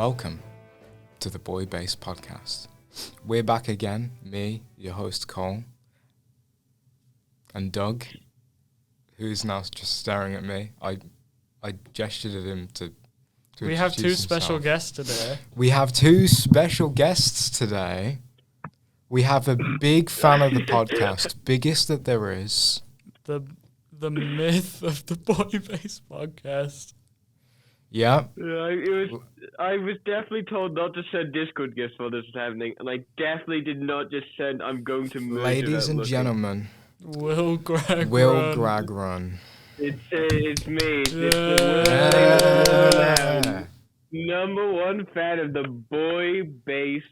Welcome to the Buoy Based Podcast. We're back again, me, your host Cole, and Doug, who's now just staring at me. I gestured at him to we have two special guests today. We have two special guests today. We have a big fan of the podcast, biggest that there is. The myth of the Buoy Based Podcast. Yeah. I was definitely told not to send Discord gifts while this was happening, and I definitely did not just send I'm going to murder. Ladies and gentlemen, Will Greg Run. It's me. It's the number one fan of the Buoy Based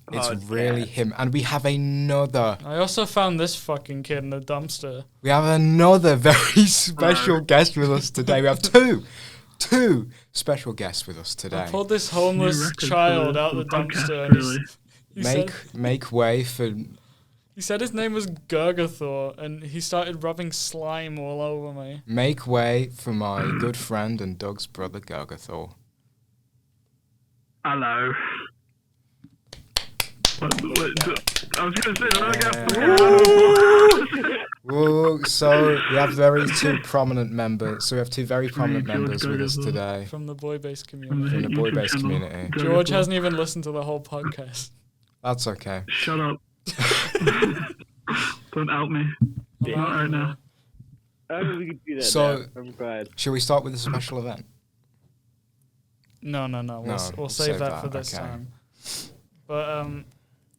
Podcast. It's really him. And we have another. I also found this fucking kid in the dumpster. We have another very special guest with us today. We have two special guests with us today. I pulled this homeless child out the dumpster. And make way for... He said his name was Gurgathor, and he started rubbing slime all over me. Make way for my good friend and Doug's brother, Gurgathor. Hello. I was going to say, Whoa, so we have two very prominent members with us today. From the Buoy Based community. From the Buoy Based community. George hasn't even listened to the whole podcast. That's okay. Shut up. Don't out me. Yeah. Not right now. I think we could do that. So, I'm glad. Shall we start with a special event? No. We'll save that for this time. But,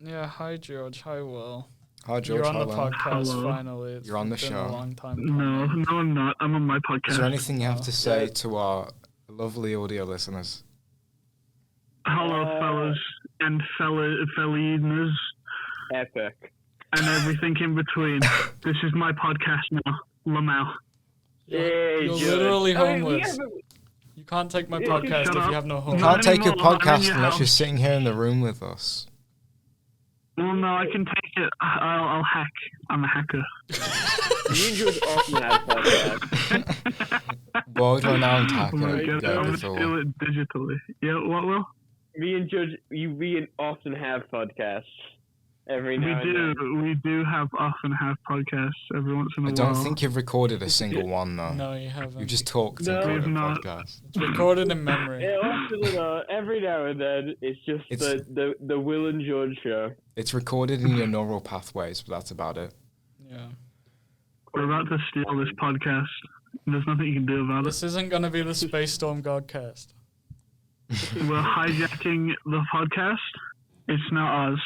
yeah, hi George, hi Will. Hi George, You're on the Will. podcast Hello. finally. You're on the been show. A long time No, I'm not. I'm on my podcast. Is there anything you have to say to our lovely audio listeners? Hello, fellas and felliners Epic. and everything in between. This is my podcast now, Lamau. You're George. literally I mean, homeless. You can't take my podcast shut if up. you have no You home. can't take your anymore, I'm in podcast your unless house. you're sitting here in the room with us. Well, no, I can take it. I'll hack. I'm a hacker. Me and George often have podcasts. Boy, we're now attacking Oh my God, I'm gonna steal Gurgathor. it digitally. Yeah, what, Will? Me and George, we often have podcasts. Every now and then. We do often have podcasts every once in a I while. don't think you've recorded a single one, though. No, you haven't. You just talked No, and recorded a we've not. podcast. It's recorded in memory. Yeah, often, every now and then, it's just the Will and George show. It's recorded in your neural pathways, but that's about it. Yeah. We're about to steal this podcast. There's nothing you can do about it. This isn't going to be the Space Storm Godcast. We're hijacking the podcast. It's not us.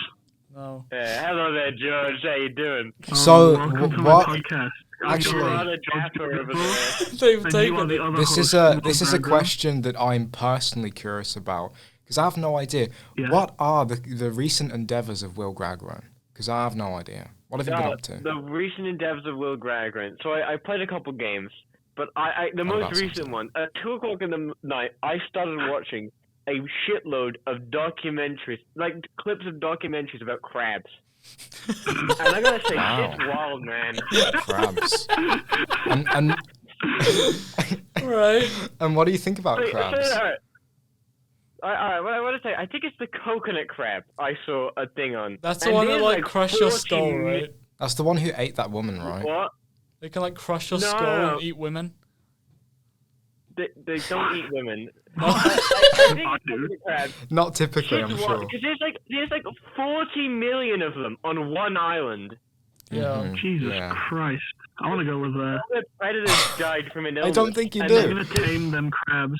No. Hello there, George. How you doing? So, welcome to what- my podcast. Actually- You're on a Jasper over there. They've And you are taken the it. other This host, is a Will Bragger. question that I'm personally curious about, because I have no idea. Yeah. What are the recent endeavours of Will Gragron? Because I have no idea. What have you been up to? The recent endeavors of Will Gragron. So I played a couple games, but the most that's recent one, at 2 o'clock in the night, I started watching a shitload of documentaries, like clips of documentaries about crabs. And I gotta say, Wow. shit's wild, man. Crabs. and Right. and what do you think about Wait, crabs? Alright, what I want to say, I think it's the coconut crab I saw a thing on. That's the And one that, there's, like, crush your 40 skull, right? That's the one who ate that woman, right? What? They can, like, crush your No, skull no, no. and eat women. They don't eat women. No. I think it's coconut crab. Not typically, I'm sure. Because there's like 40 million of them on one island. Yeah. Mhm, Jesus yeah. Christ. I want to go live there. All the predators died from an illness. I don't think you and do. I'm going to tame them crabs.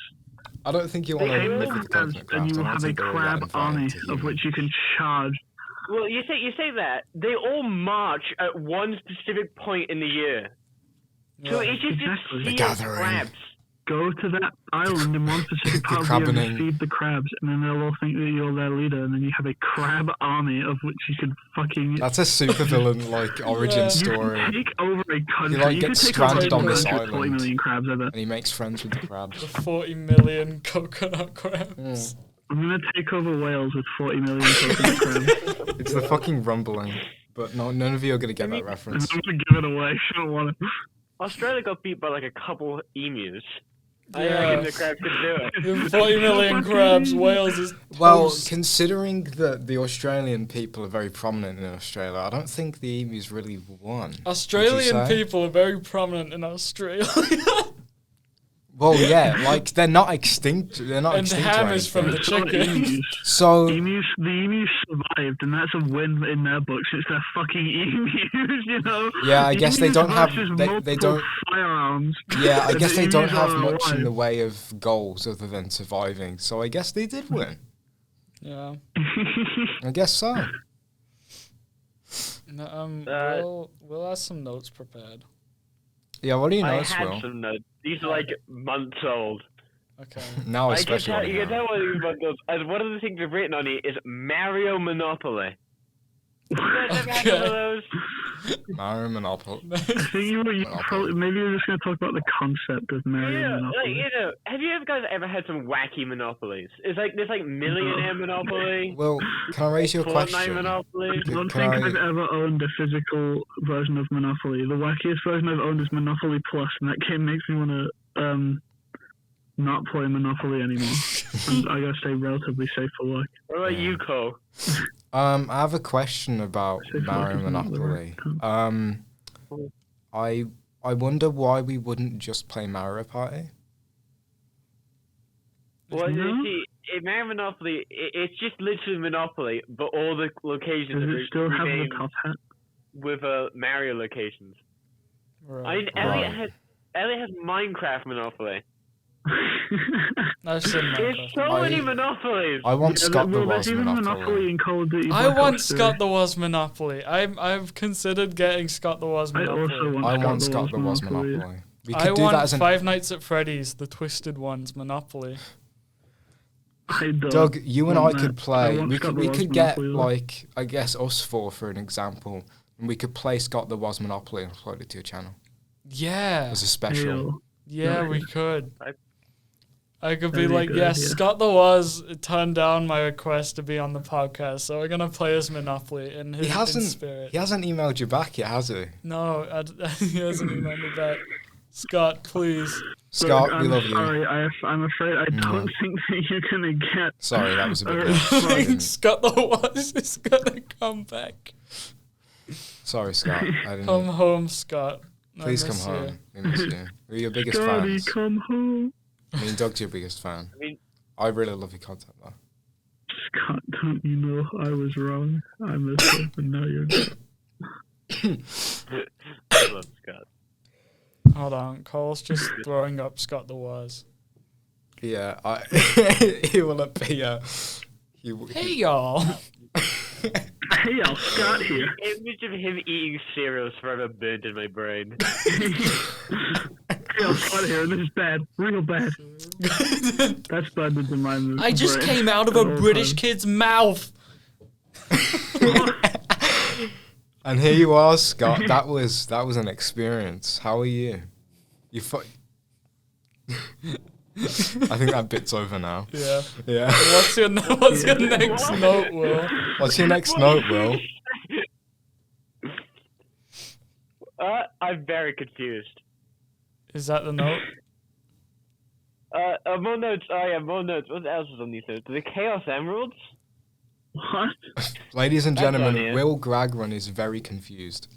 I don't think you want to Tame live the with the crabs, coconut and crabs. you I will don't have a think they're all that crab inviting army to of humans. which you can charge. Well, you say that. They all march at one specific point in the year. So Yeah. it's just Exactly. a The sea of gathering. crabs. Go to that island in one specific part of the year crabbening. and feed the crabs, and then they'll all think that you're their leader, and then you have a crab army of which you could fucking... That's a supervillain like origin Yeah. story. You can take over a country. like, you gets can take over stranded a on this country with 40 island. million crabs, I bet. And he makes friends with the crabs. The 40 million coconut crabs. I'm going to take over Wales with 40 million coconut crabs. It's the fucking rumbling. But no, none of you are going to get that And reference. I'm going to give it away. I don't want it. Australia got beat by like a couple emus. I reckon the crabs could do it. 40 million crabs, Wales is Well, toast. considering that the Australian people are very prominent in Australia, I don't think the emus really won. Australian people are very prominent in Australia. Well, yeah, like they're not extinct. They're not And extinct. ham or is from the anything. chicken. So The emus survived, and that's a win in their books. It's their fucking emus, you know. yeah, I The guess they emus don't have versus they multiple don't. firearms. Yeah, I and guess the they don't emus have are much in alive. the way of goals other than surviving. So I guess they did win. Yeah. I guess so. No, we'll have some notes prepared. Yeah, what do you know, I had Will? some notes. These are like months old. Okay. Now I can especially tell, what you can tell what these months old. And one of the things I've written on it is Mario Monopoly. You guys ever had one of those? Mario Monopoly. I think you probably, maybe you're just going to talk about the concept of Mario Yeah, Monopoly. have you guys ever had some wacky monopolies? It's like there's like Millionaire Monopoly, Well, can I raise you a Fortnite question? Monopoly. I don't Can think I- I've ever owned a physical version of Monopoly. The wackiest version I've owned is Monopoly Plus, and that game makes me want to not play Monopoly anymore. I gotta stay relatively safe for work. What about you, Cole? I have a question about Safe for work Mario is not the Monopoly. word. I wonder why we wouldn't just play Mario Party. Well, No? you see, in Mario Monopoly, it's just literally Monopoly, but all the locations Does are it still have the renamed top hat? with Mario locations. I mean, Right. Elliot has Minecraft Monopoly. I've seen There's Minecraft. so many Monopolies. I want Scott the well, Was there's even Monopoly. Monopoly in Call of Duty. I Black want Ops 3. Scott the Was Monopoly. I've considered getting Scott the Was I Monopoly. also want I want Scott Scott the Was Monopoly. We I could do want that as an Five Nights at Freddy's, the Twisted Ones Monopoly. I don't Doug, you and I want could that. play. I want We Scott could the we Was could get Monopoly, though. like I guess us four for an example, and we could play Scott the Was Monopoly and upload it to your channel Yeah. as a special. Ew. Yeah, we could. I could be That'd be like, good, yes, yeah. Scott the Was turned down my request to be on the podcast, so we're gonna play as Monopoly in his He in hasn't. spirit. He hasn't emailed you back yet, has he? No, he hasn't emailed me back. Scott, please. Scott, Look, we I'm love you. sorry. I'm afraid I don't think that you're gonna get. Sorry, that was a bit. Uh, harsh. I didn't- Scott the Was is gonna come back. Sorry, Scott. I didn't. Come home, Scott. I Please come miss you. home. We miss you. We're your biggest Scotty, fans. come home. I mean, Doug's your biggest fan. I mean, I really love your content though. Scott, don't you know I was wrong? I messed up, and now you're not. I love Scott. Hold on, Cole's just throwing up Scott the Was. Yeah, he will be. Hey y'all. Hey, y'all, Scott here. Image of him eating cereal is forever burnt in my brain. Hey, y'all, Scott here. This is bad. Real bad. That's bad in my movie. I just came out of a British kid's mouth. And here you are, Scott. That was an experience. How are you? You I think that bit's over now. Yeah. Yeah. What's your next note, Will? What's your next note, Will? I'm very confused. Is that the note? More notes. Oh yeah, more notes. What else is on these notes? The Chaos Emeralds? What? Ladies and That's gentlemen, on here. Will Gragrun is very confused.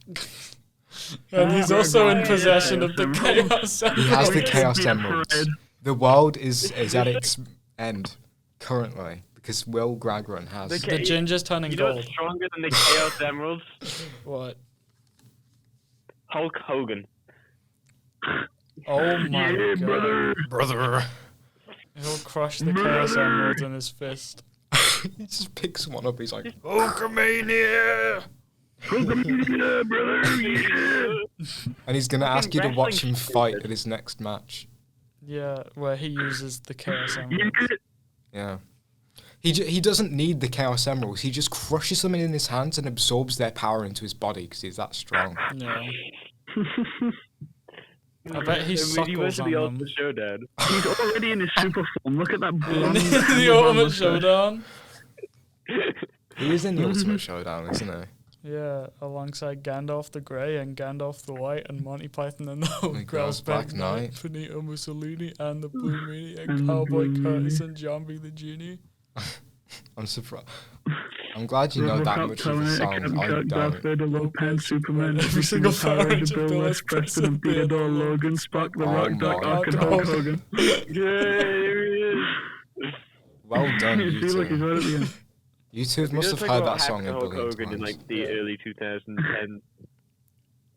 And he's also in yeah, possession yeah, of the yeah. Chaos He has the Emeralds. Chaos Be Emeralds. afraid. The world is at its end currently because Will Gragrun has. The ginger's turning You know gold. what's stronger than the Chaos Emeralds? What? Hulk Hogan. Oh my Yeah, god. brother. Brother. He'll crush the Chaos Emeralds in his fist. He just picks one up. He's like, Hulkamania! Yeah, brother. Yeah. And he's gonna ask you to watch wrestling him fight stupid. at his next match. Yeah, where he uses the Chaos Yeah. Emeralds. Yeah. He doesn't need the Chaos Emeralds. He just crushes them in his hands and absorbs their power into his body because he's that strong. Yeah. I bet he He went suckles to on the them. Ultimate Showdown. He's already in his super form. Look at that blonde. The Ultimate Showdown. He is in the Ultimate Showdown, isn't he? Yeah, alongside Gandalf the Grey and Gandalf the White and Monty Python and the Girls Black Knight, Benito Mussolini and the Blue Meanie and And the Cowboy Blue Curtis Meanie. and Jambi the Genie. I'm surprised. I'm glad you know that much of the song. I Darth don't. Vader, Lopan, Superman, every single Power Ranger, Bill West, Preston, Theodore, Logan, Spock, The Rock, Doc Ock, and Hulk Hogan. Well done, you See, look, he's two. right at the end. You two must have heard that song a Hulk billion Hogan in times. like the early 2010s.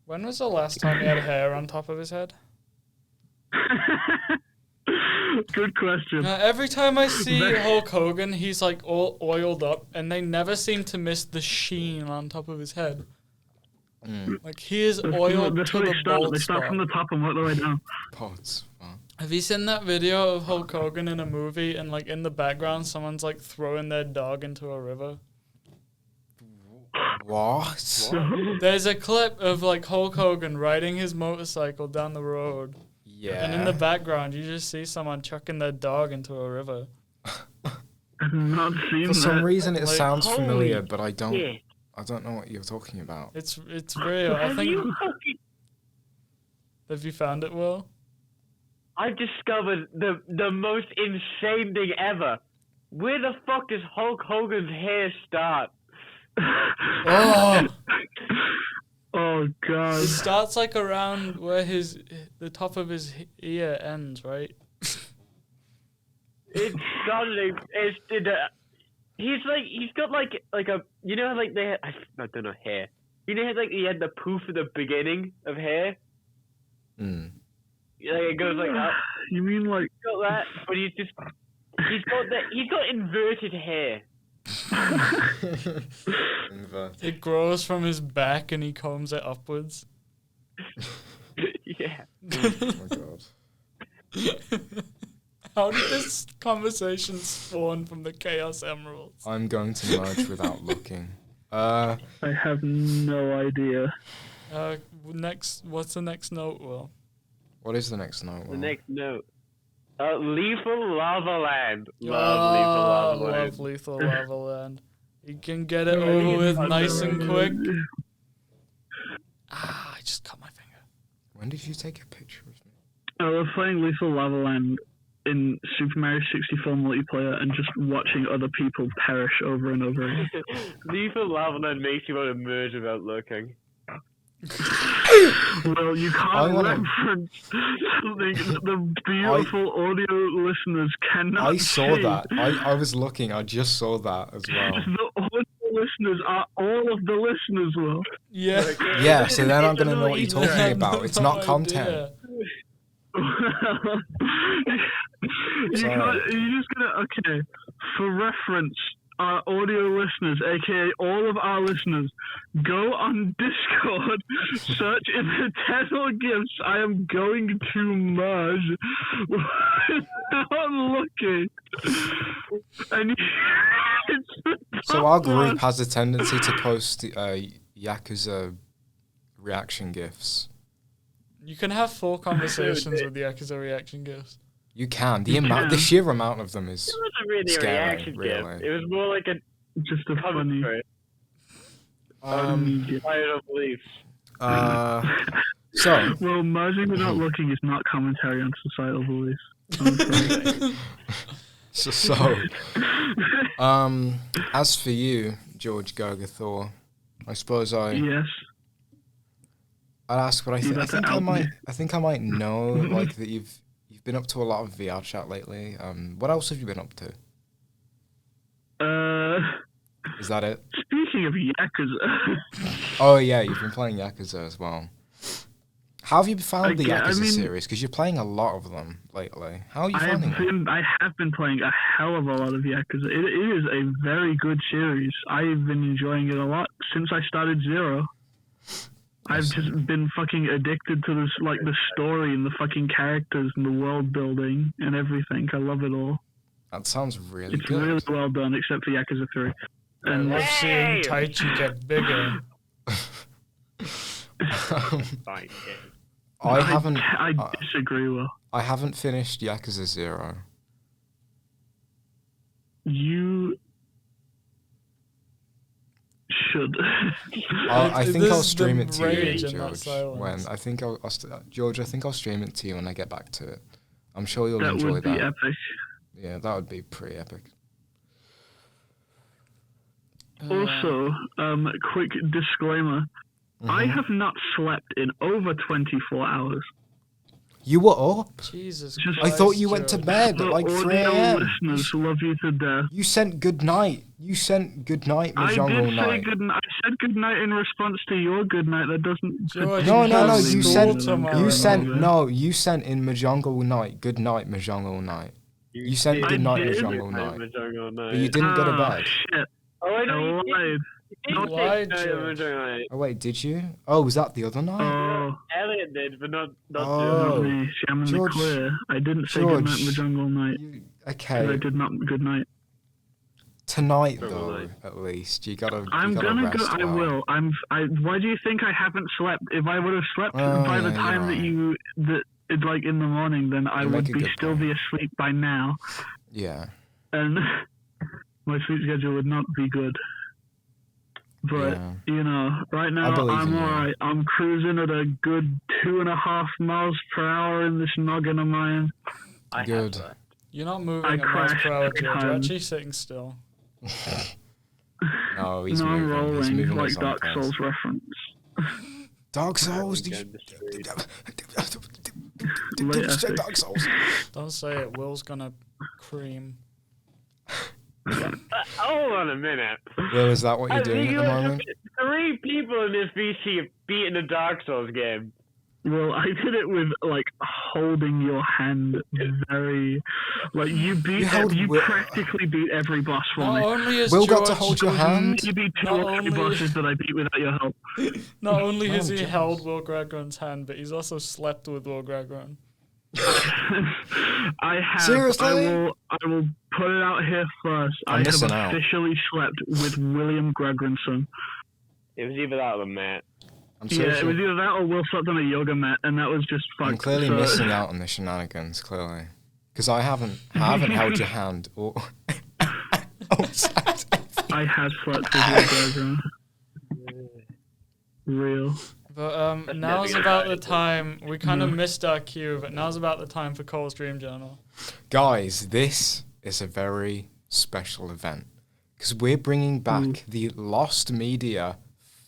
When was the last time he had hair on top of his head? Good question. Every time I see Hulk Hogan, he's like all oiled up, and they never seem to miss the sheen on top of his head. Like he is oiled to the bald They start spot. from the top and work their way down. Pods. Wow. Have you seen that video of Hulk Hogan in a movie, and like in the background, someone's like throwing their dog into a river? What? There's a clip of like Hulk Hogan riding his motorcycle down the road. Yeah. And in the background, you just see someone chucking their dog into a river. I've not seen For some that. reason, it Like, sounds holy familiar, but I don't. Yeah. I don't know what you're talking about. It's real. I think. Have you found it, Will? I've discovered the most insane thing ever. Where the fuck does Hulk Hogan's hair start? Oh, Oh god. it starts like around where the top of his ear ends, right? It's stunning. He's got like a, you know, like they had, I don't know, hair. You know, like he had the poof at the beginning of hair. Mm. Like it goes like up. You mean like He's got that, but he's got inverted hair. It grows from his back and he combs it upwards. Yeah. Oh my god. How did this conversation spawn from the Chaos Emeralds? I'm going to merge without looking. I have no idea. What's the next note, Will? What is the next note? The next note. Lethal Lava Land. Love Lethal Lava Land. You can get it over with nice and quick. I just cut my finger. When did you take a picture of me? I love playing Lethal Lava Land in Super Mario 64 multiplayer and just watching other people perish over and over again. Lethal Lava Land makes you want to merge without looking. Well, you can't reference something that the beautiful audio listeners cannot I saw see. that. I was looking. I just saw that as well. The audio listeners are all of the listeners, Will. Yeah. Yeah, so they're not going to know what you're talking about. It's not content. You're just gonna, okay, for reference, our audio listeners, aka all of our listeners, go on Discord, search in the Tenor Gifts. I am going to merge without looking. And So our group has a tendency to post Yakuza reaction gifs. You can have full conversations with the Yakuza reaction gifts. You can. The sheer amount of them is It wasn't really scary, a reaction really. gift. It was more like a just a funny. Fire of beliefs. So Well, merging without looking is not commentary on societal beliefs. I'm afraid. As for you, George Gargathor, I suppose Yes. I'd ask what I think. I think I might know like that you've been up to a lot of VR chat lately. What else have you been up to? Is that it? Speaking of Yakuza. Oh yeah, you've been playing Yakuza as well. How have you found the Yakuza series? Because you're playing a lot of them lately. How are you finding it? I have been playing a hell of a lot of Yakuza. It is a very good series. I've been enjoying it a lot since I started Zero. I've just been fucking addicted to this, like the story and the fucking characters and the world building and everything. I love it all. That sounds really It's good. really well done, except for Yakuza 3. I love seeing Taichi get bigger. Fine. I disagree, Will. I haven't finished Yakuza 0. You should. I think This I'll is stream the it to you, rage in that George. silence. When I think George, I think I'll stream it to you when I get back to it. I'm sure you'll That enjoy would be that. epic. Yeah, that would be pretty epic. Also, quick disclaimer. I Mhm. have not slept in over 24 hours. You were up. Jesus Just- I Christ, thought you went to George. bed The at like 3 audio a.m. listeners love you to death. You sent good night. You sent good night, I Mahjong did say night. good night. I said good night in response to your good night. That doesn't. George, No, no, no. Just You stole sent. tomorrow. You sent. Remember. No, you sent in Mahjong night. Good night, Mahjong night. You sent did. good night, I did. Mahjong night. Mahjong But you didn't go to bed. Shit. Oh, I I know you lied. did. You You lied, did say George. Mahjong night. Oh wait, did you? Oh, was that the other night? Oh, Elliot did, but not Oh. not me. See, I'm in George- the clear. I didn't say good night George. Mahjong all night. You, 'Cause okay. I did not good night. Tonight Good though, night. at least you gotta. I'm you gotta gonna go. rest I well. will. Why do you think I haven't slept? If I would have slept Oh, by the yeah, time you're that it's like in the morning, then I You make would a be good still point. be asleep by now, Yeah. and my sleep schedule would not be good. But Yeah. you know, right now believe I'm in you. alright. I'm cruising at a good 2.5 miles per hour in this noggin of mine. I Good. Have that. You're not moving I at miles crashed per hour, 3 George. You're times. actually sitting still. No, he's No, I'm moving. He's rolling, moving at like his own Dark pace. Souls reference. Dark Souls? Did Down you? the street. Did you say epic. Dark Souls? Don't say it. Will's gonna cream. Hold on a minute. Will, is that what you're I doing think at the moment? 3 people in this VC have beaten a Dark Souls game. Well, I did it with like holding your hand very, like you Will- practically beat every boss for Not me. only is Will got George, to hold your hand. Maybe 2 Not or 3 only- bosses that I beat without your help. not only has I'm he jealous. held Will Gregron's hand, but he's also slept with Will Gregron. I have. Seriously? I will put it out here first. I'm I have missing out. officially slept with William Gregronson. It was either that or the Matt. I'm Yeah, it was seriously. either that or Will slept on a yoga mat, and that was just fucked. I'm clearly so- missing out on the shenanigans. Clearly, because I haven't held your hand or. I have slept with Will Gregron. Real. But now's about the time. We kind of missed our cue, but now's about the time for Cole's Dream Journal. Guys, this is a very special event because we're bringing back the Lost Media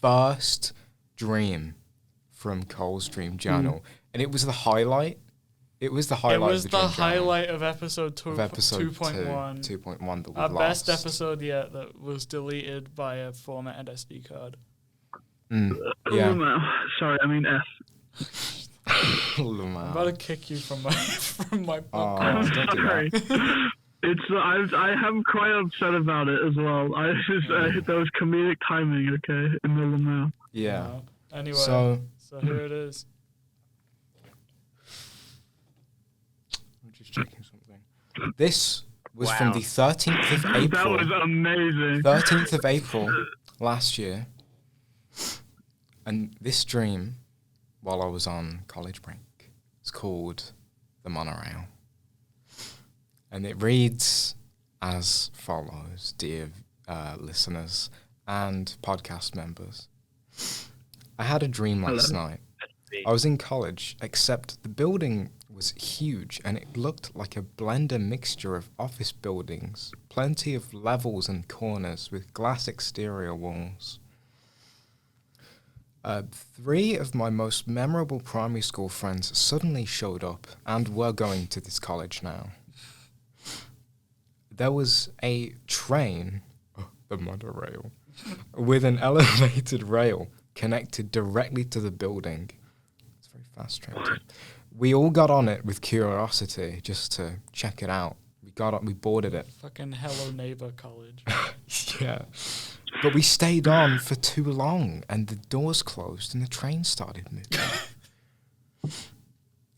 first dream from Cole's Dream Journal, and it was the highlight. It was the highlight. It was of the Dream Journal highlight of episode of episode 2.1. 2.1 that we Our lost. best episode yet that was deleted by a formatted SD card. Yeah. Sorry, I mean F. I'm about to kick you from my from my Oh, podcast. don't do Sorry. that. It's I am quite upset about it as well. I just that was comedic timing, okay, in the Lamau. Yeah. No. Anyway, So so here it is. I'm just checking something. This was from Wow. the 13th of That April. was amazing. 13th of April last year. And this dream, while I was on college break, is called The Monorail. And it reads as follows, dear listeners and podcast members. I had a dream last night. I was in college, except the building was huge and it looked like a blender mixture of office buildings, plenty of levels and corners with glass exterior walls. 3 of my most memorable primary school friends suddenly showed up and were going to this college now. There was a train, the monorail, with an elevated rail connected directly to the building. It's a very fast train too. We all got on it with curiosity just to check it out. We boarded it. Fucking Hello Neighbor College. Yeah. But we stayed on for too long and the doors closed and the train started moving.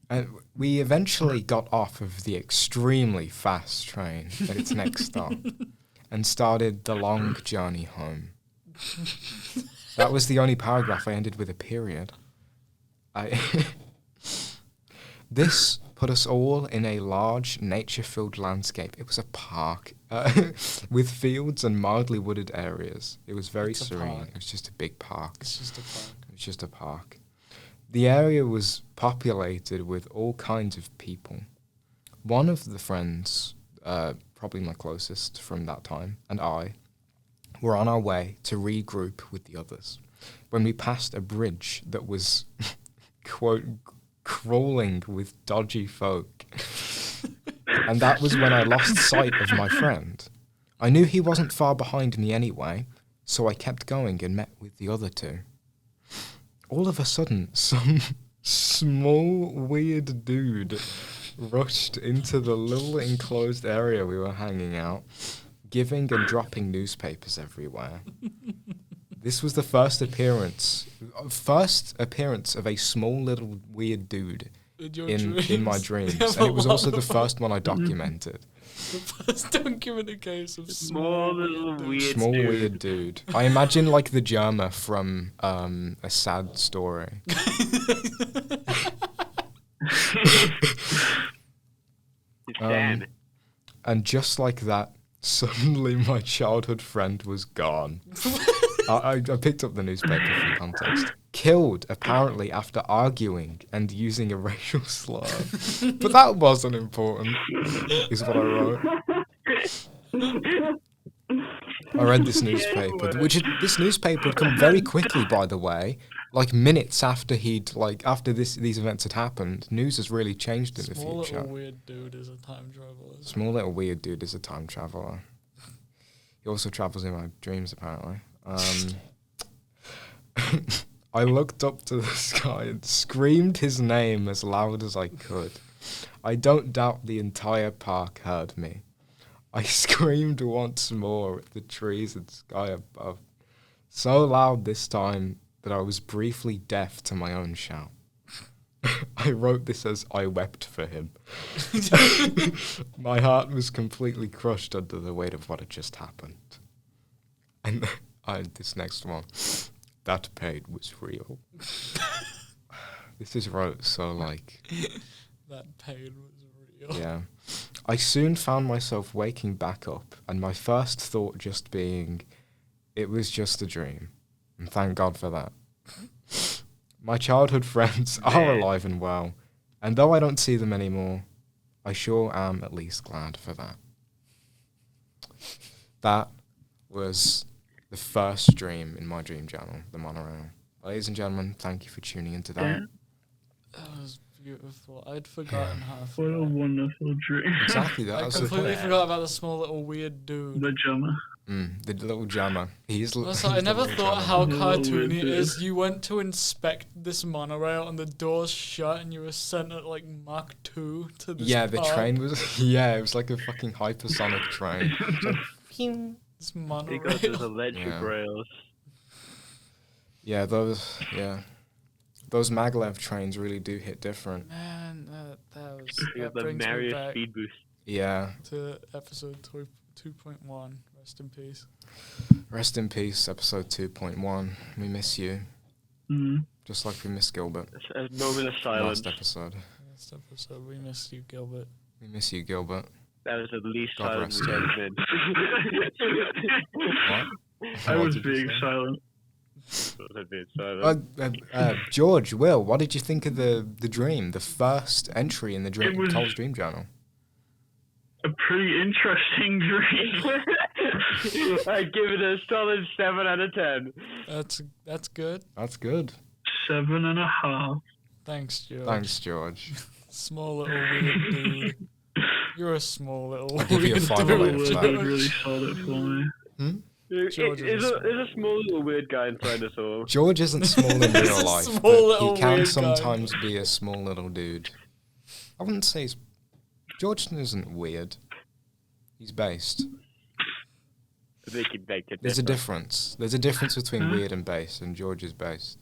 And we eventually got off of the extremely fast train at its next stop and started the long journey home. That was the only paragraph I ended with a period. This put us all in a large nature-filled landscape. It was a park. with fields and mildly wooded areas. It was very It's a serene. park. It was just a big park. It's just a park. It was just a park. The area was populated with all kinds of people. One of the friends, probably my closest from that time, and I, were on our way to regroup with the others when we passed a bridge that was, quote, crawling with dodgy folk. And that was when I lost sight of my friend. I knew he wasn't far behind me anyway, so I kept going and met with the other two. All of a sudden, some small, weird dude rushed into the little enclosed area we were hanging out, giving and dropping newspapers everywhere. This was the first appearance of a small little weird dude in my dreams. Yeah, And it was but also what the the first one I documented. The first documented case of Small little weird Small dude. weird dude. I imagine like the Germa from A Sad Story. It's sad. And just like that, suddenly my childhood friend was gone. I picked up the newspaper for context. Killed, apparently, after arguing and using a racial slur. But that wasn't important, is what I wrote. I read this newspaper, this newspaper had come very quickly, by the way. Like minutes after these events had happened. News has really changed in the Small future. little weird dude is a time traveler. Small little weird dude is a time traveler. He also travels in my dreams, apparently. I looked up to the sky and screamed his name as loud as I could. I don't doubt the entire park heard me. I screamed once more at the trees and sky above, so loud this time that I was briefly deaf to my own shout. I wrote this as I wept for him. My heart was completely crushed under the weight of what had just happened. And this next one, that pain was real. This is wrote so like... That pain was real. Yeah. I soon found myself waking back up, and my first thought just being, it was just a dream. And thank God for that. My childhood friends are alive and well, and though I don't see them anymore, I sure am at least glad for that. That was the first dream in my dream journal, the monorail. Ladies and gentlemen, thank you for tuning into that. That was beautiful. I'd forgotten half. What a That. wonderful dream. Exactly that. I was the completely point. forgot about the small little weird dude. The drummer. The little jammer. Also, I never thought how Oh, cartoony it dude. is. You went to inspect this monorail and the doors shut and you were sent at like Mach 2 to this the park. train was... Yeah, it was like a fucking hypersonic train. This Because monorail. there's electric Yeah. rails. Yeah, those maglev trains really do hit different. Man, that was... You That got the brings me Mario back speed boost. Yeah. to episode 2.1. Rest in peace. Rest in peace, episode 2.1. We miss you. Mm. Just like we miss Gilbert. A moment of silence. Last episode. Last episode, we missed you, Gilbert. We miss you, Gilbert. That was the least God silent rest we've him. ever been. What? I What was did you being say? silent. A bit silent. George, Will, what did you think of the dream? The first entry in the dream, It was- Cole's dream journal. A pretty interesting dream. I give it a solid 7 out of 10. That's good. That's good. 7.5. Thanks, George. Thanks, George. Small little weird dude. You're a small little I'll give you a weird 5 dude, later for that. Would really sold it for me. George is There's a small little weird guy inside us all. George isn't small in He's real a life, small but little he can weird guy. sometimes be a small little dude. I wouldn't say George isn't weird. He's based. They can make it There's a different. difference. There's a difference between weird and based, and George is based.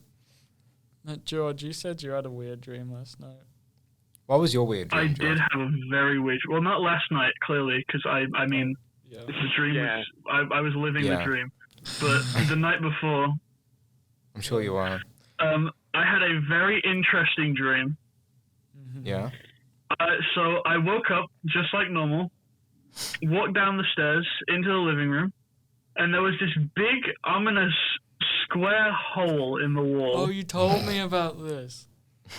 George, you said you had a weird dream last night. What was your weird I dream, did George? have a very weird. Well, not last night, clearly, because I mean, Yeah. the dream Yeah. was. I was living Yeah. the dream, but the night before, I'm sure you are. I had a very interesting dream. Mhm. Yeah? So I woke up just like normal, walked down the stairs into the living room, and there was this big, ominous square hole in the wall Oh, you told me about this.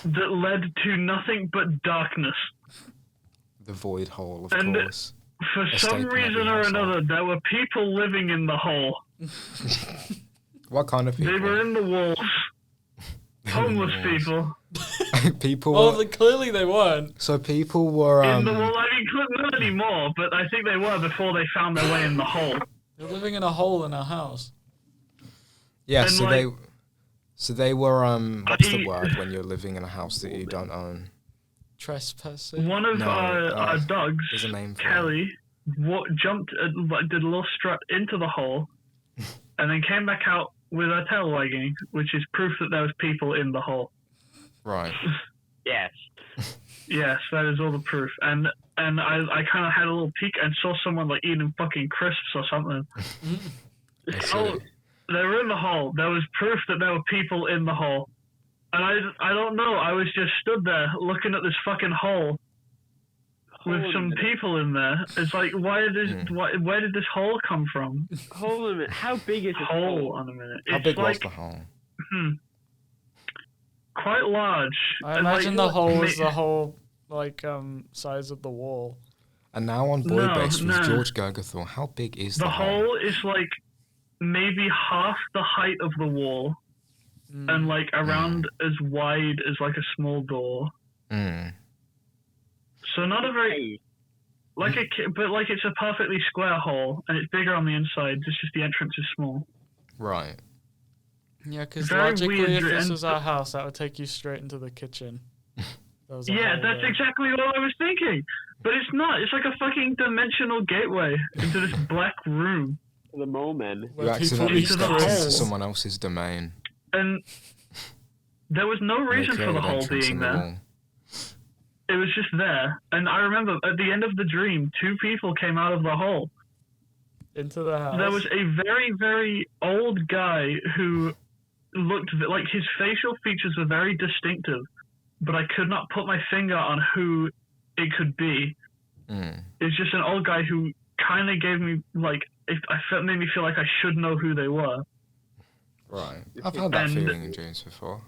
that led to nothing but darkness. The void hole, of And course. For A some staple in every reason or household. another, there were people living in the hole. What kind of people? They were in the walls. Homeless people. People Well, were... clearly they weren't. So people were... In the wall, I mean, not anymore, but I think they were before they found their way in the hole. They're living in a hole in a house. Yeah, and, so like- they were, what's the word when you're living in a house that you don't own? Trespassing. One of No, our dogs, there's a name for Kelly, jumped, did a little strut into the hole, and then came back out with her tail wagging, which is proof that there was people in the hole. Right. Yes. Yes, that is all the proof. And I kind of had a little peek and saw someone like eating fucking crisps or something. I see. Oh, they were in the hole. There was proof that there were people in the hole. And I don't know. I was just stood there looking at this fucking hole with Hold some a minute. people in there. It's like, where did this hole come from? Hold a minute. How big is this Hole hole? on a minute. How It's big was like the hole? quite large. I And, imagine like, the hole is ma- the whole size of the wall. And now on Buoy No, Base with no. George Gergathor, how big is The the hole is like maybe half the height of the wall and like around as wide as like a small door. Mm. So not a very Hey, but like it's a perfectly square hole and it's bigger on the inside. It's just the entrance is small. Right. Yeah, because Very logically, weird, if this and- was our house, that would take you straight into the kitchen. There was a Yeah, hole that's there. exactly what I was thinking. But it's not. It's like a fucking dimensional gateway into this black room. the moment. Where You people accidentally eat Into the stepped hole. into crisps. someone else's domain. And there was no and they reason for the created hole entrance being in the there. wall. It was just there. And I remember at the end of the dream, 2 people came out of the hole. Into the house. There was a very, very old guy who looked like his facial features were very distinctive, but I could not put my finger on who it could be. Mm. It's just an old guy who kind of gave me like made me feel like I should know who they were. Right. I've had that And- feeling in dreams before.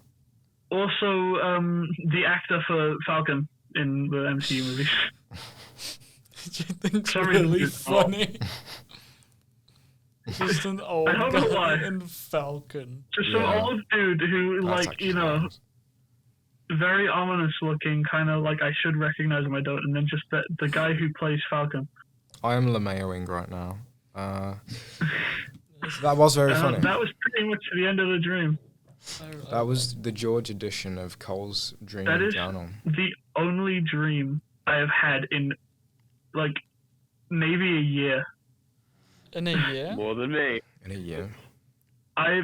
Also, the actor for Falcon in the MCU movies. Did you think Sorry, really it's funny? Just an old don't know why. guy in Falcon. Just Yeah. some old dude who, That's like, actually you know, nice. very ominous looking, kind of like I should recognize him, I don't. And then just the guy who plays Falcon. I am LeMayoing right now. That was very funny. That was pretty much the end of the dream. That was the George edition of Cole's Dream That is Journal. the only dream I have had in, like, maybe a year. In a year? More than me. In a year. I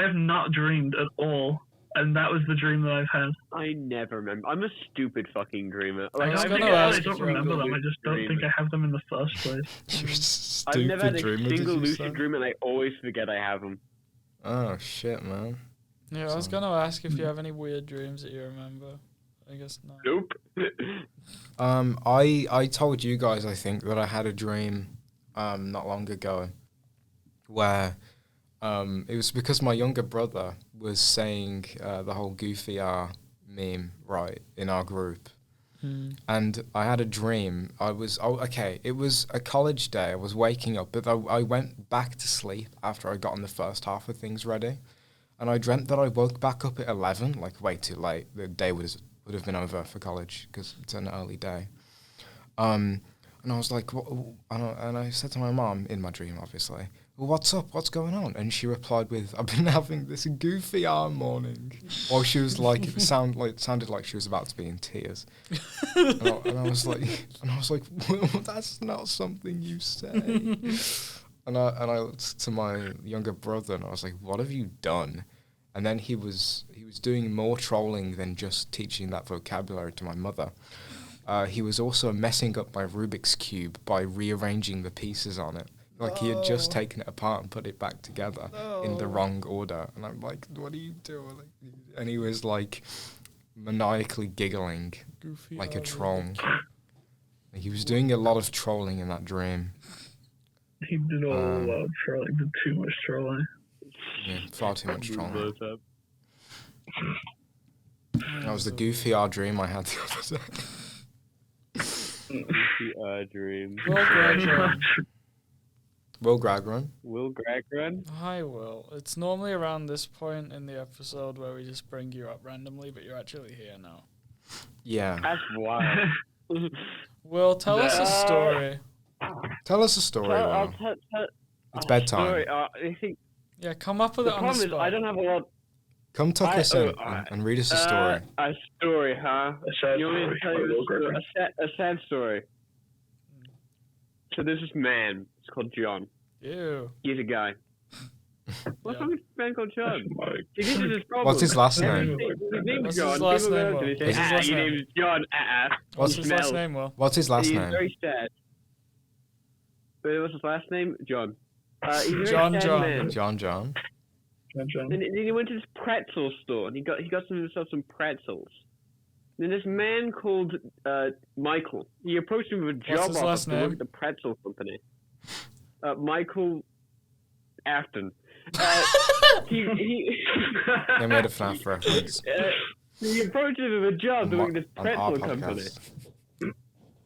have not dreamed at all, and that was the dream that I've had. I never remember. I'm a stupid fucking dreamer. I was I gonna think I ask don't if you remember had a them. I just don't dream. think I have them in the first place. You're I've never had stupid a dreamer, did single you lucid say? dream, and I always forget I have them. Oh shit, man. Yeah, I was So- gonna ask if you have any weird dreams that you remember. I guess not. Nope. I told you guys, I think, that I had a dream not long ago where it was because my younger brother was saying the whole goofy R meme, right, in our group. And I had a dream. It was a college day. I was waking up, but I went back to sleep after I got on the first half of things ready. And I dreamt that I woke back up at 11, like way too late. The day would have been over for college because it's an early day. And I was like, and I said to my mom in my dream, obviously, well, what's up? What's going on? And she replied with, I've been having this goofy arm morning. While she was like, it sounded like she was about to be in tears. and I was like, well, that's not something you say. And I looked to my younger brother and I was like, what have you done? And then he was doing more trolling than just teaching that vocabulary to my mother. He was also messing up my Rubik's Cube by rearranging the pieces on it. Like he had just taken it apart and put it back together in the wrong order. And I'm like, what are you doing? And he was like maniacally giggling Goofy like a R troll. He was doing a lot of trolling in that dream. He did a lot of trolling. Did too much trolling. Yeah, far too much trolling. Blows up. That was the goofy dream I had the other day. Goofy dream. Will Greg run? Will Greg run? Will Greg run? I will. It's normally around this point in the episode where we just bring you up randomly, but you're actually here now. Yeah. That's wild. Will, tell us a story. Tell us a story, Will. It's bedtime. Story. I think Yeah, come up with the it on the problem is spot. I don't have a lot. Come tuck us in and read us a story. A story, huh? A sad You want me to story. tell you Will a Griffin. sad story? So there's this man. It's called John. Ew. He's a guy. What's Yeah. wrong with this man called John? This is his problem. What's his last name? His name's What's John. his last People name, go up to Will? him and What's say, his last your name? name is John. What's He his last smells. name, Will? What's his last He's name? very sad. But what's his last name? John. He's a very John, sad John. man. John. John. And he went to this pretzel store and he got himself some pretzels. Then this man called Michael. He approached him with a What's job his offer last to work name? at the pretzel company. Michael Afton. He They made a FNAF reference. he approached him with a job to work at this On our pretzel company. podcast.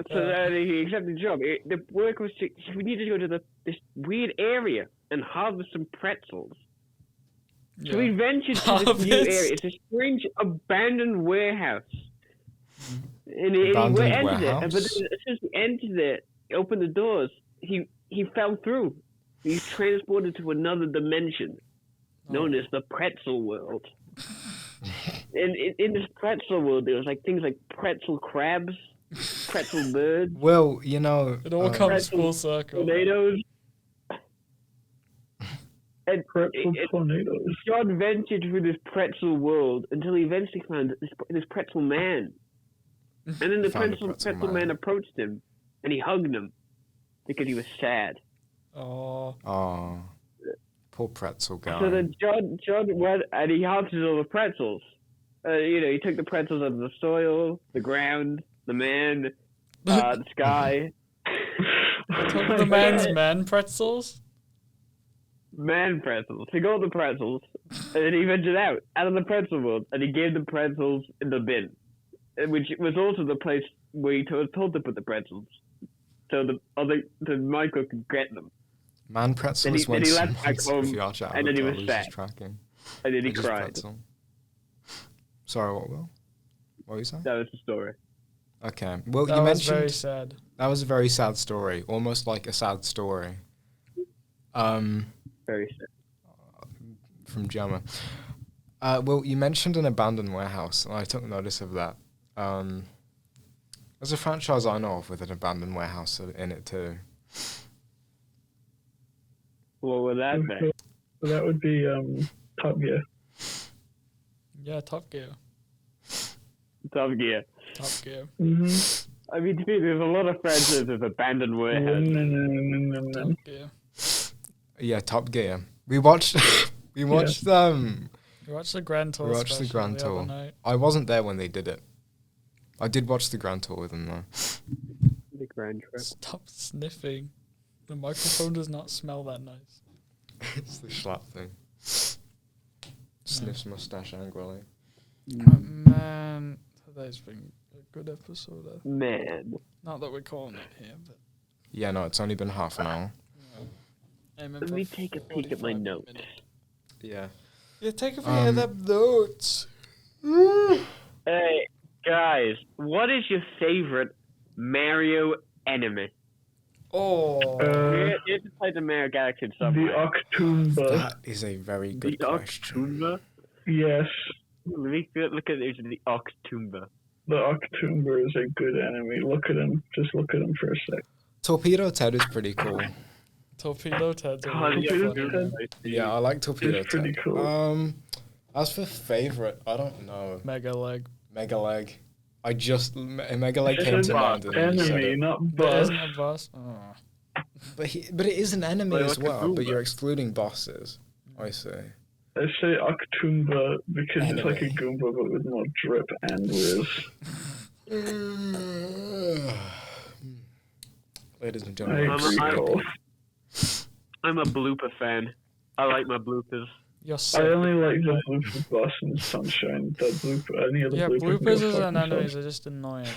So he accepted the job. The work was we needed to go to this weird area and harvest some pretzels. So we ventured to this new Harvest? area. It's a strange abandoned warehouse. And he Abandoned entered it. But warehouse? then as soon as he entered it, opened the doors, he fell through. He's transported to another dimension known as the pretzel world. And in this pretzel world, there was like things like pretzel crabs, pretzel birds, Well, you know, It all comes full circle. tornadoes. And Pretzel tornadoes. John ventured through this pretzel world until he eventually found this pretzel man. And then the Found a pretzel pretzel man man. approached him and he hugged him because he was sad. Oh. Oh, poor pretzel guy. So then John went and he harvested all the pretzels. He took the pretzels out of the soil, the ground, the man, the sky. Took the man's man pretzels? Man pretzels. He got the pretzels, and then he ventured out of the pretzel world, and he gave the pretzels in the bin, which was also the place where he was told to put the pretzels, so the Michael could get them. Man pretzels Then went he left back home, and then he was sad. Tracking. And then he Just cried. pretzel. Sorry, what, Will? What were you saying? That was the story. Okay. Well, That you was very mentioned sad. that was a very sad story, almost like a sad story. Very sad. From Gemma. Well, you mentioned an abandoned warehouse, and I took notice of that. There's a franchise I know of with an abandoned warehouse in it too. What would that be? So that would be Top Gear. Yeah, Top Gear. Top Gear. Top Gear. Mm-hmm. I mean, to me, there's a lot of franchises of abandoned warehouses. Top Gear. Yeah, Top Gear. We watched. We watched. We watched the Grand Tour. We watched the special Grand the other Tour. night. I wasn't there when they did it. I did watch the Grand Tour with them though. The Grand Trip. Stop sniffing. The microphone does not smell that nice. It's the slap thing. Sniffs mustache angrily. Man, today's been a good episode. Man. Not that we're calling it here, but Yeah, no, it's only been half an hour. aiming Let for me take a peek at my 45 notes. minutes. Yeah. Yeah, take a peek at the notes. Hey, guys, what is your favorite Mario enemy? Oh, You have to play the Mario Galaxy in some The way. Octoomba. That is a very The good question. Octoomba? Yes, Let me look at it, the Octoomba. the Octoomba is a good enemy. Look at him. Just look at him for a sec. Torpedo Ted is pretty cool. Torpedo Ted's a God, really Torpedo funny Ted. name. Yeah, I like Torpedo It's pretty Ted. cool. As for favorite, I don't know. Mega leg. Mega Leg. Mega Leg It's came an to mind and you said enemy, it. not But boss. isn't a boss? Oh. But it is an enemy Like as a well. But Goomba. you're excluding bosses. I see. I say Octoomba because it's like a Enemy. Goomba but with more drip and whiz. Ladies and I gentlemen, agree, I'm- Cole. I'm a blooper fan. I like my bloopers. You're I sick. only like the blooper boss and sunshine. The blooper, any other Yeah, bloopers bloopers go as fuck an enemies themselves. are just annoying.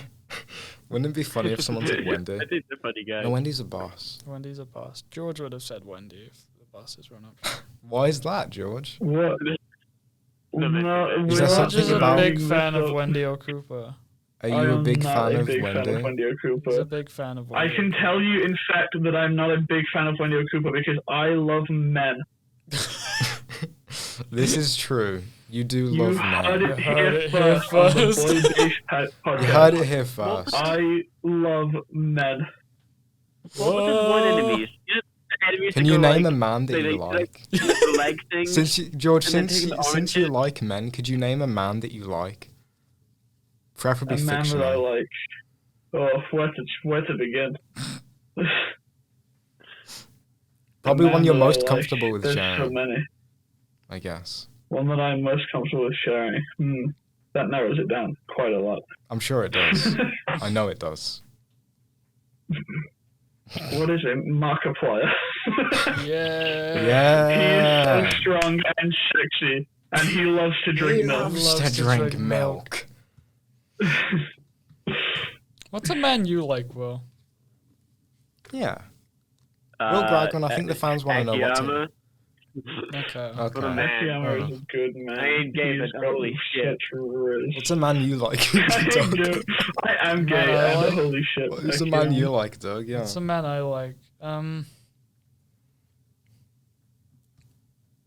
Wouldn't it be funny if someone said Wendy? I think they're funny guys. No, Wendy's a boss. Wendy's a boss. George would have said Wendy if the bosses run up. Why is that, George? What? No, man. Is there George something is a about- big fan of Wendy O'Cooper. Are you a big fan of Wendy? Wendy? O. He's a Cooper. big fan of I Wendy. can tell you, in fact, that I'm not a big fan of Wendy O. Cooper because I love men. This is true. You do You love heard men. it You heard here it here first on the first. Boy Base podcast. You heard it here first. I love men. What was his one enemies? You know, the enemies Can that you go, name like, a man that they- you they- like? the leg thing. Since you, George, and then since taking the since you oranges. like men, could you name a man that you like? A Preferably man that I fictional. like. Oh, where to begin? Probably A one man you're that I most like. comfortable with There's sharing, so many. I guess. One that I'm most comfortable with sharing. That narrows it down quite a lot. I'm sure it does. I know it does. What is it? Markiplier. Yeah. He Yeah. is so strong and sexy, and he loves to drink He milk. loves Loves to to drink drink milk. What's a man you like, Will? Yeah. Will Bragman, I think the fans want to know what's Akiyama. in. Okay. What a Okay. man. Akiyama is a good man. I ain't gay, He's but got holy shit. such riz. What's a man you like? I am gay, Man I and like- holy shit. What's a man you like, Doug? Yeah. What's a man I like?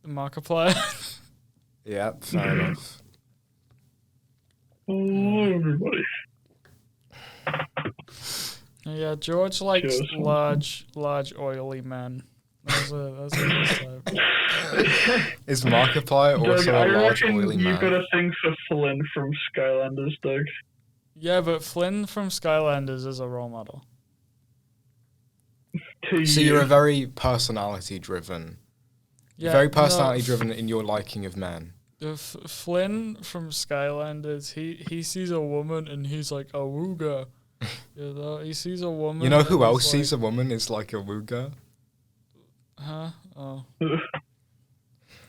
Markiplier. Yeah, fair enough. Oh, everybody. Yeah, George likes Sure. large, oily men. That's a good type. Is Markiplier Doug, also I a large reckon oily you've got man? a thing for Flynn from Skylanders, Doug. Yeah, but Flynn from Skylanders is a role model. To So you. you're a very personality driven. Yeah, Very no, personality driven in your liking of men. Flynn from Skylanders, he sees a woman and he's like, awooga. You know, he sees a woman. You know and who he's else like, sees a woman is like a wooga? Huh? Oh.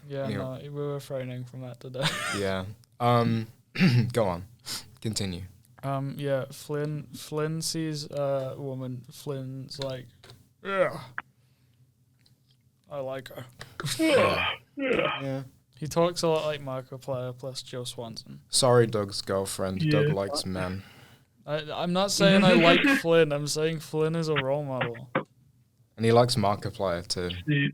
Yeah, Anyway. no, we were refraining from that today. Yeah. Go on. Continue. Yeah, Flynn sees a woman. Flynn's like, yeah, I like her. Yeah. He talks a lot like Markiplier plus Joe Swanson. Sorry, Doug's girlfriend. Yeah. Doug likes men. I'm not saying I like Flynn. I'm saying Flynn is a role model. And he likes Markiplier too. See,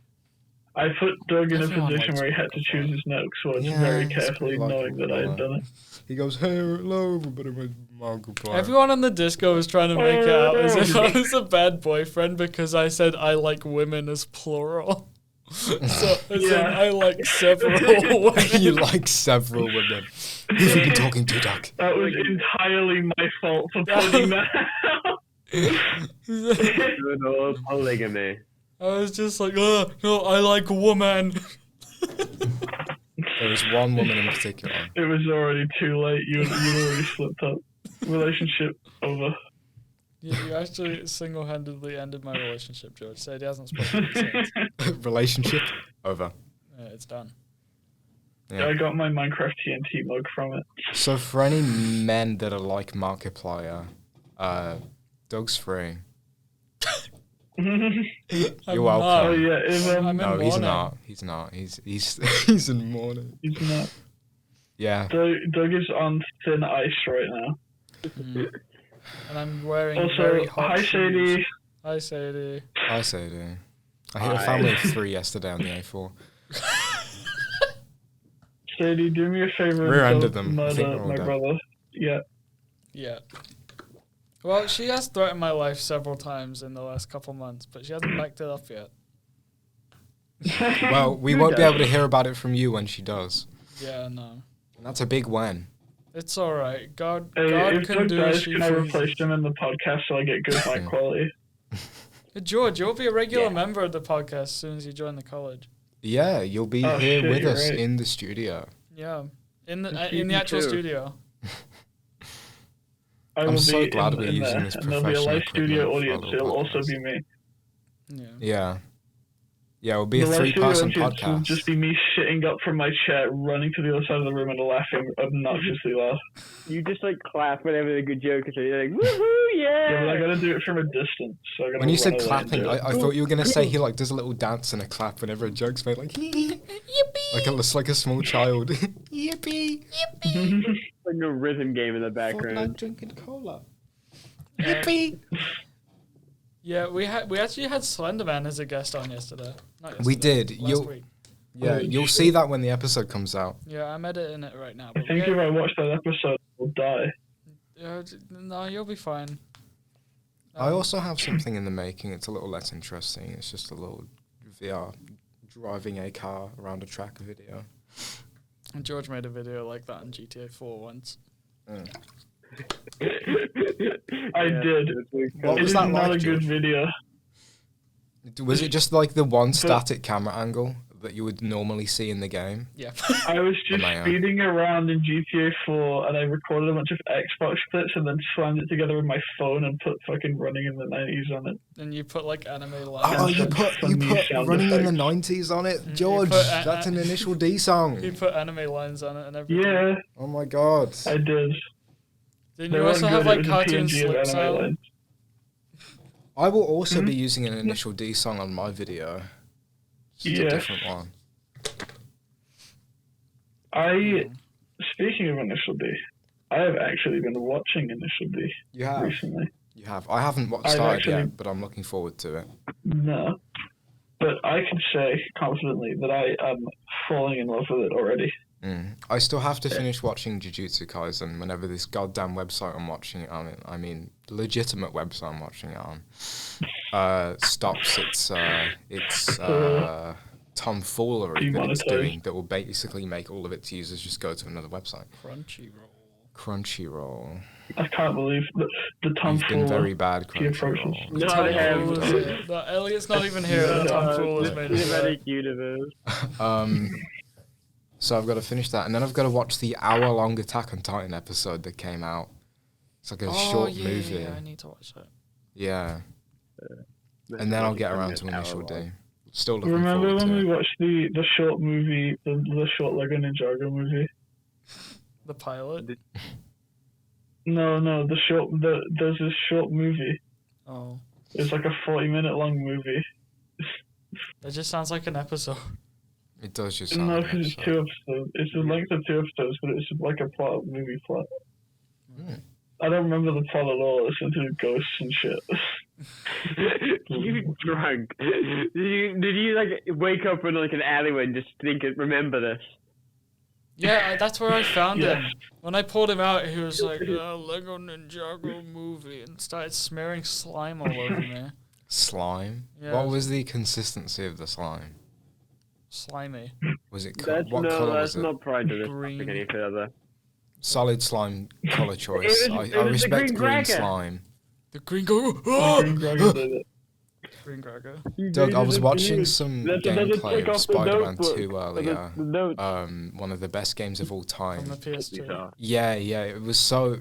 I put Doug in a Everyone position likes where he had to choose his notes words Yeah, very it's carefully, pretty knowing that I had done it. He goes, hey, hello, everybody, my Markiplier. Everyone on the disco was trying to make it out as if I was a bad boyfriend because I said I like women as plural. So as in Yeah. I like several women. You like several women. Who have you been talking to, Doug? That was entirely my fault for putting that out. Good old polygamy. I was just like, oh, no, I like woman. There was one woman in particular. It was already too late. You'd already slipped up. Relationship over. You actually single-handedly ended my relationship, George. Said he hasn't spoken to me since. Relationship over. Yeah, it's done. Yeah. I got my Minecraft TNT mug from it. So for any men that are like Markiplier, Doug's free. I'm You're welcome. not. Oh yeah, if I'm in No, he's mourning. not. He's not. He's he's in mourning. he's not. Yeah. Doug is on thin ice right now. Mm. And I'm wearing Also, very hot hi shoes. Sadie. Hi, Sadie. I say do. I hit a family of 3 yesterday on the A4. Sadie, do me a favor Rear-ended and them. I think murder they're all my dead. brother. Yeah. Yeah. Well, she has threatened my life several times in the last couple months, but she hasn't backed it up yet. Well, we won't be able to hear about it from you when she does. Yeah, no. And that's a big win. It's alright. God Hey, if can Doug do as dies, she can I pleases. replace him in the podcast so I get good mic quality? Hey, George, you'll be a regular Yeah. member of the podcast as soon as you join the college. Yeah, you'll be Oh, here shit, with you're us right. in the studio. Yeah. In That's the actual easy too. studio. I will I'm so be glad in, we're in using there, this and there'll be a professional live studio equipment for our audience. little It'll also podcast. be me. Yeah. Yeah. Yeah, it'll be The a live studio 3-person audience will podcast. just be me shitting up from my chair, running to the other side of the room and laughing obnoxiously loud. You just like clap whenever a good joke is. You're like, woohoo, yeah! Yeah, but I gotta do it from a distance. So I gotta When you run said away and clapping, do it. I thought you were gonna say he like does a little dance and a clap whenever a joke's made, like yippee, like a small child. Yippee, like a rhythm game in the background. drinking cola. Yeah. Yippee. Yeah, we actually had Slenderman as a guest on yesterday. Not yesterday. We did. Last week. Yeah, you'll see that when the episode comes out. Yeah, I'm editing it right now. I But think if I watch that episode, I'll die. no, you'll be fine. I also have something in the making. It's a little less interesting. It's just a little VR driving a car around a track video. George made a video like that on GTA 4 once. I did. What It was is that not like, a good George? video. Was it just like the one static camera angle that you would normally see in the game? Yeah. I was just my own. speeding around in GTA 4 and I recorded a bunch of Xbox clips and then slammed it together with my phone and put fucking Running in the 90s on it. And you put like anime lines. Oh, you some put funny sound Running in the effects. 90s on it? You George, put that's an Initial D song. You put anime lines on it and everything. Yeah, Oh my god. I did. Didn't They you also weren't have good, like it was a cartoon PNG of slip anime sound? lines. I will also be using an Initial D song on my video. Just a Yes. different one. Speaking of Initial D, I have actually been watching Initial D You have? recently. You have. I haven't I've started actually- yet, but I'm looking forward to it. No. But I can say confidently that I am falling in love with it already. I still have to finish watching Jujutsu Kaisen whenever this goddamn website I'm watching it on, I mean, legitimate website I'm watching it on, stops its tomfoolery that it's Demonetized. doing that will basically make all of its users just go to another website. Crunchyroll. I can't believe the You've tomfoolery. been very bad, He approaches. Crunchyroll. No, Tom they have. Fool is it. No, Elliot's not even here. The Tom Fool has made it. Cinematic universe. So I've got to finish that, and then I've got to watch the hour-long Attack on Titan episode that came out. It's like a short movie. Yeah, I need to watch that. Yeah. And then I'll get around to Initial D. Still looking Remember forward when to we it. watched the short movie, the short Lego Ninjago movie? The pilot. No, there's this short movie. Oh, It's like a 40-minute long movie. that just sounds like an episode. It does just sound No, like an because it's episode. 2 episodes. It's the length of 2 episodes, but it's like a plot, movie plot. I don't remember the plot at all. It's into ghosts and shit. You drunk? Did you like wake up in like an alleyway and just remember this? Yeah, that's where I found Yes. him. When I pulled him out, he was like, Lego Ninjago movie, and started smearing slime all over me. Slime? Yeah. What was the consistency of the slime? Slimy. Was it That's what colour was that's it? not prior to this Green. topic any further. Solid slime colour choice. It was I the respect green green cracker. slime. The green go. Oh! Green Dragon did it. Green Cracker. Doug, I was watching some That's another gameplay trick of off the Spider-Man notebook. 2 earlier. The notes. One of the best games of all On the time. PS2. Yeah, it was so...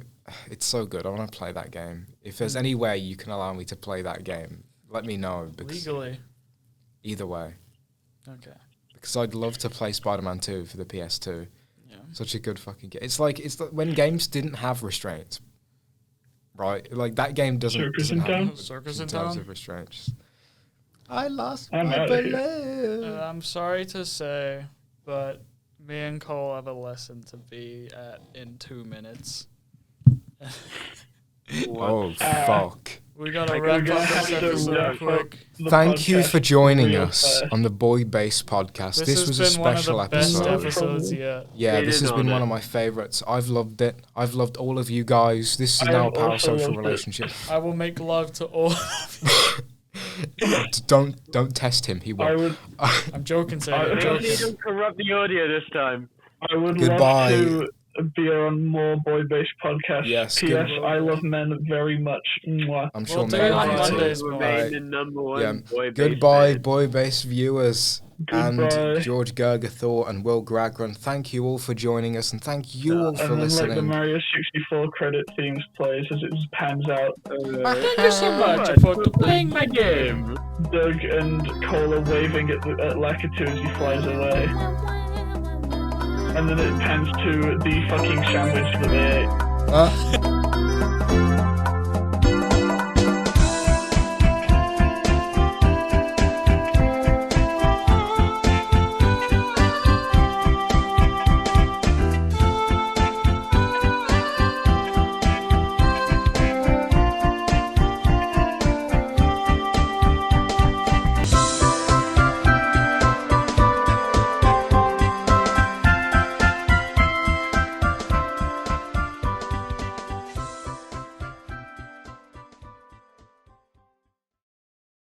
It's so good. I want to play that game. If there's any way you can allow me to play that game, let me know. Because Legally. either way. Okay. Because I'd love to play Spider-Man 2 for the PS2. Yeah. Such a good fucking game. It's like when games didn't have restraints, right? Like that game doesn't Circus doesn't in have Town? Circus in terms Town? of restraints. I lost I'm my outta here. balloon. I'm sorry to say, but me and Cole have a lesson to be at in 2 minutes. Oh fuck! We gotta Like, wrap we're up gonna this have to episode wrap quick. The Thank you podcast for joining real us fast. on the Boy Base podcast. This was a has been one of special the best episode. episodes yet. Yeah, It this is has been on one it. of my favorites. I've loved it. I've loved all of you guys. This is I now a have also parasocial loved it. relationship. I will make love to all. Don't test him. He I won't. would, I'm joking, Sadie. I- I'm Hopefully you joking. don't corrupt the audio this time. I would Goodbye. love to be on more boy-based podcasts. Yes, P.S. good- I love men very much. Mwah. I'm sure We'll do maybe it on you too. Mondays, Remain Alright. the number one Yeah. boy-based Goodbye, band. boy-based viewers. Goodbye. and George Gergathor and Will Gragran. Thank you all for joining us, and thank you all for And then like the listening. Mario 64 credit themes plays as it just pans out. Thank you so much for playing my game. Doug and Cola waving at Lakitu as he flies away. And then it pans to the fucking sandwich that they ate.